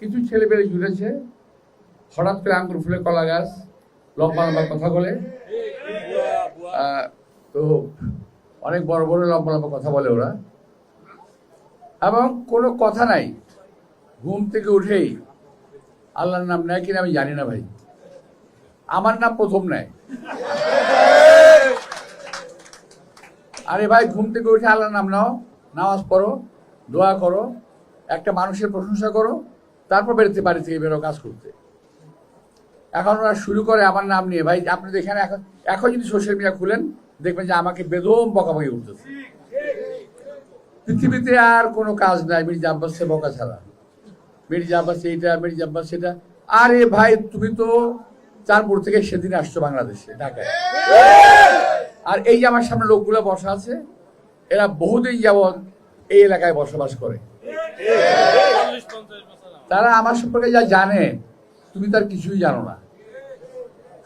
কিছু ছেলেপেলে জুড়েছে, হঠাৎ করে আঙ্গুর ফুলে কলা গাছ, লম্বা লম্বা কথা বলে, তো অনেক বড় বড় লম্বা লম্বা কথা বলে ওরা, এবং কোনো কথা নাই। ঘুম থেকে উঠেই আল্লাহর নাম নেয় কিনা আমি জানি না ভাই, আমার নাম প্রথম নেয়। আরে ভাই, ঘুম থেকে উঠে আল্লাহর নাম নাও, নামাজ পড়ো, দোয়া করো, একটা মানুষের প্রশংসা করো, তারপর বেরোতে বাড়ি থেকে বেরো কাজ করতে। এখন ওরা শুরু করে আমার নাম নিয়ে। ভাই আপনি দেখেন, এখন যদি সোশ্যাল মিডিয়া খুলেন দেখবেন যে আমাকে বেদম বকাবকি উঠতেছে। পৃথিবীতে আর কোনো কাজ নাই মির্জা আব্বাসে বকা ছাড়া। মির্জা আব্বাস এইটা, মির্জা আব্বাস সেটা। আরে ভাই, তুমি তো চাঁদপুর থেকে সেদিন আসছো বাংলাদেশে, ঢাকায়, আর এই যে আমার সামনে লোকগুলো বসা আছে, এরা বহুদিন যাবৎ এই এলাকায় বসবাস করে। তারা আমার সম্পর্কে যা জানে তুমি তার কিছুই জানো না।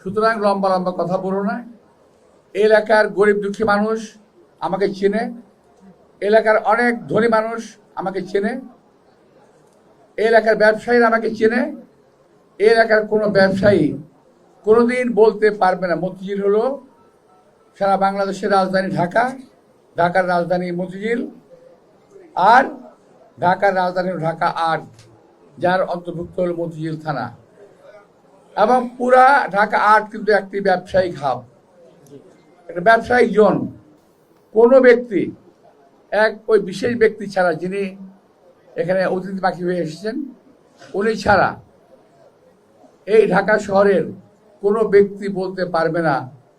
সুতরাং লম্বা লম্বা কথা বলো না। এলাকার গরিব দুঃখী মানুষ আমাকে চেনে, এলাকার অনেক ধনী মানুষ আমাকে চেনে, এলাকার ব্যবসায়ীরা আমাকে চেনে। এলাকার কোনো ব্যবসায়ী কোনোদিন বলতে পারবে না মতিঝিল হলো সারা বাংলাদেশের রাজধানী ঢাকা, ঢাকার রাজধানী মতিঝিল, আর ঢাকার রাজধানী ঢাকা ৮, যার অন্তর্ভুক্ত হল মতিঝিল থানা। এবং পুরা ঢাকা ৮ কিন্তু একটি ব্যবসায়িক হাব, একটা ব্যবসায়িক জোন। কোনো ব্যক্তি, ওই বিশেষ ব্যক্তি ছাড়া, যিনি এখানে অতিথি পাখি হয়ে এসেছেন, উনি ছাড়া এই ঢাকা শহরের কোনো ব্যক্তি বলতে পারবে না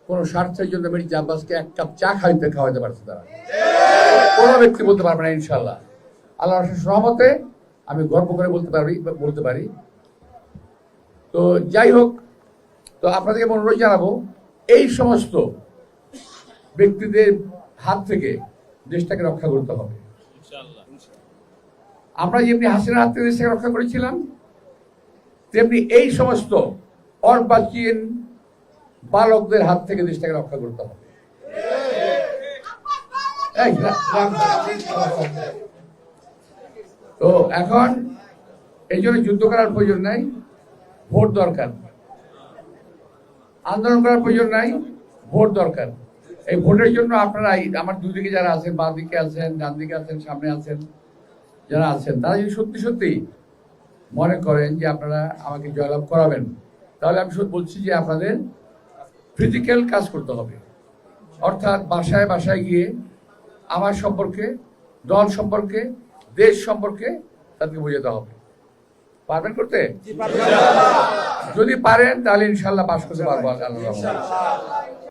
কোনো স্বার্থের জন্য মির্জা আব্বাসকে এক কাপ চা খাওয়াতে পারছে তারা। কোনো ব্যক্তি বলতে পারবে না ইনশাল্লাহ। আল্লাহর রহমতে আমি গর্ব করে বলতে পারি। তো যাই হোক, তো আপনাদেরকে অনুরোধ জানাবো, এই সমস্ত ব্যক্তিদের হাত থেকে দেশটাকে রক্ষা করতে হবে। আমরা যেমনি হাসিনার হাত থেকে দেশটাকে রক্ষা করেছিলাম, তেমনি এই সমস্ত অর্বাচীন বালকদের হাত থেকে দেশটাকে রক্ষা করতে হবে। তো এখন এই জন্য যুদ্ধ করার প্রয়োজন নাই, ভোট দরকার। আন্দোলন করার প্রয়োজন নাই, ভোট দরকার। এই ভোটের জন্য আপনারা, আমার দুদিকে যারা আছেন, বাঁ দিকে আছেন, ডান দিকে আছেন, সামনে আছেন, যারা আছেন, তারা যদি সত্যি সত্যি মনে করেন যে আপনারা আমাকে জয়লাভ করাবেন, তাহলে আমি সত্যি বলছি যে আপনাদের ফিজিক্যাল কাজ করতে হবে। অর্থাৎ বাসায় বাসায় গিয়ে আমার সম্পর্কে, দল সম্পর্কে, দেশ সম্পর্কে তাদেরকে বোঝাতে হবে। পারবেন করতে? যদি পারেন তাহলে ইনশাল্লাহ পাস করতে পারবো আল্লাহ।